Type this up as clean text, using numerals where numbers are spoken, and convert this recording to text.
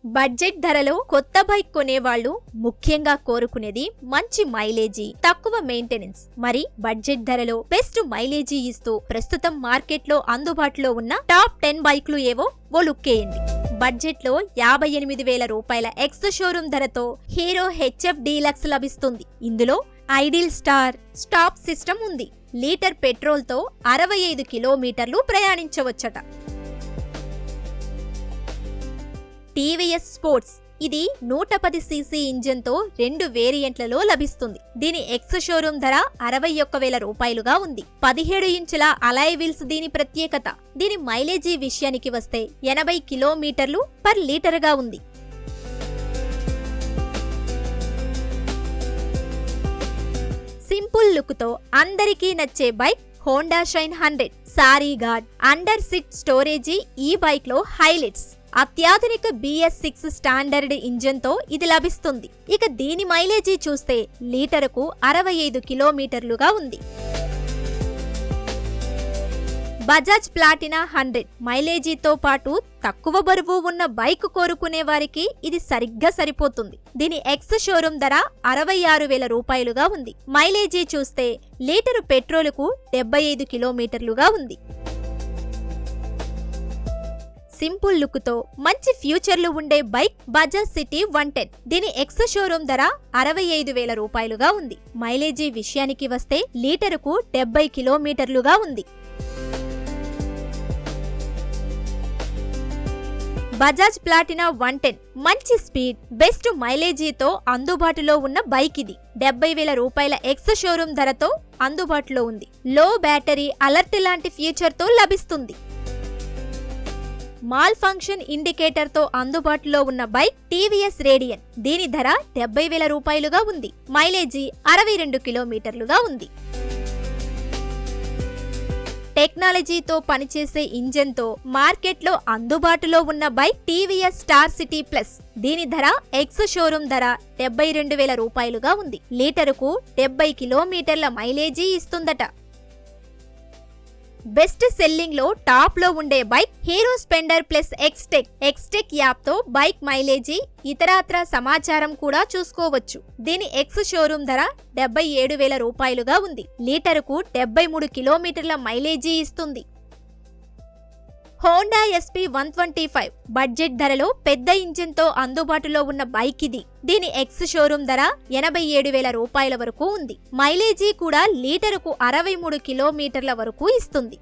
Budget ధరలో కొత్త bike కొనేవాళ్లు ముఖ్యంగా కోరుకునేది మంచి మైలేజీ, తక్కువ మెయింటెనెన్స్, మరి బడ్జెట్ ధరలో బెస్ట్ మైలేజీ ఇస్తూ ప్రస్తుతం మార్కెట్లో అందుబాటులో ఉన్న టాప్ 10 బైక్లు ఏవో ఓ లుక్కేయండి. బడ్జెట్ లో 58,000 రూపాయల ఎక్స్ షోరూమ్ ధరతో హీరో హెచ్ఎఫ్ డీలక్స్ లభిస్తుంది. ఇందులో ఐడిల్ స్టార్ స్టాప్ సిస్టమ్ ఉంది. లీటర్ పెట్రోల్ తో 65 కిలోమీటర్లు ప్రయాణించవచ్చట. టీవీఎస్ స్పోర్ట్స్ ఇది 110 సీసీ ఇంజన్ తో 2 వేరియంట్లలో లభిస్తుంది. దీని ఎక్స్ షోరూమ్ ధర 61,000 రూపాయలుగా ఉంది. 17 ఇంచుల అలాయ్ వీల్స్ దీని ప్రత్యేకత. దీని మైలేజీ విషయానికి వస్తే 80 కిలోమీటర్లు పర్ లీటర్ గా ఉంది. సింపుల్ లుక్ తో అందరికీ నచ్చే bike Honda Shine 100. Sari guard, under seat storage ఈ బైక్ లో హైలైట్స్. అత్యాధునిక BS6 స్టాండర్డ్ ఇంజన్ తో ఇది లభిస్తుంది. ఇక దీని మైలేజీ చూస్తే లీటరుకు 65 కిలోమీటర్లుగా ఉంది. బజాజ్ ప్లాటినా 100 మైలేజీతో పాటు తక్కువ బరువు ఉన్న బైక్ కోరుకునే వారికి ఇది సరిగ్గా సరిపోతుంది. దీని ఎక్స్ షోరూమ్ ధర 66,000 రూపాయలుగా ఉంది. మైలేజీ చూస్తే లీటరు పెట్రోలుకు 75 కిలోమీటర్లుగా ఉంది. సింపుల్ లుక్ తో మంచి ఫ్యూచర్లు ఉండే బైక్ బజాజ్ సిటీ 110. దీని ఎక్స్ షోరూమ్ ధర 65,000 రూపాయలుగా ఉంది. మైలేజీ విషయానికి వస్తే లీటరుకు 70 కిలోమీటర్లుగా ఉంది. బజాజ్ ప్లాటినా 110 మంచి స్పీడ్, బెస్ట్ మైలేజీతో అందుబాటులో ఉన్న బైక్ ఇది. 70,000 రూపాయల ఎక్స్ షోరూమ్ ధరతో అందుబాటులో ఉంది. లో బ్యాటరీ అలర్ట్ లాంటి ఫీచర్ తో లభిస్తుంది. మాల్ ఫంక్షన్ ఇండికేటర్ తో అందుబాటులో ఉన్న బైక్ టీవీఎస్ రేడియన్. దీని ధర 70,000 రూపాయలుగా ఉంది. మైలేజీ 62 కిలోమీటర్లుగా ఉంది. టెక్నాలజీతో పనిచేసే ఇంజన్ తో మార్కెట్లో అందుబాటులో ఉన్న bike TVS star city plus. దీని ధర ఎక్స్ షోరూమ్ ధర 72,000 రూపాయలుగా ఉంది. లీటరుకు 70 కిలోమీటర్ల మైలేజీ ఇస్తుందట. బెస్ట్ సెల్లింగ్ లో టాప్ లో ఉండే బైక్ హీరో స్పెండర్ ప్లస్ ఎక్స్టెక్. ఎక్స్టెక్ యాప్ తో బైక్ మైలేజీ, ఇతరాత్ర సమాచారం కూడా చూసుకోవచ్చు. దీని ఎక్స్ షోరూమ్ ధర 77,000 రూపాయలుగా ఉంది. లీటరుకు 73 కిలోమీటర్ల మైలేజీ ఇస్తుంది. హోండా SP 125 బడ్జెట్ ధరలో పెద్ద ఇంజిన్ తో అందుబాటులో ఉన్న బైక్ ఇది. దీని ఎక్స్ షోరూమ్ ధర 87,000 రూపాయల వరకు ఉంది. మైలేజీ కూడా లీటరుకు 63 కిలోమీటర్ల వరకు ఇస్తుంది.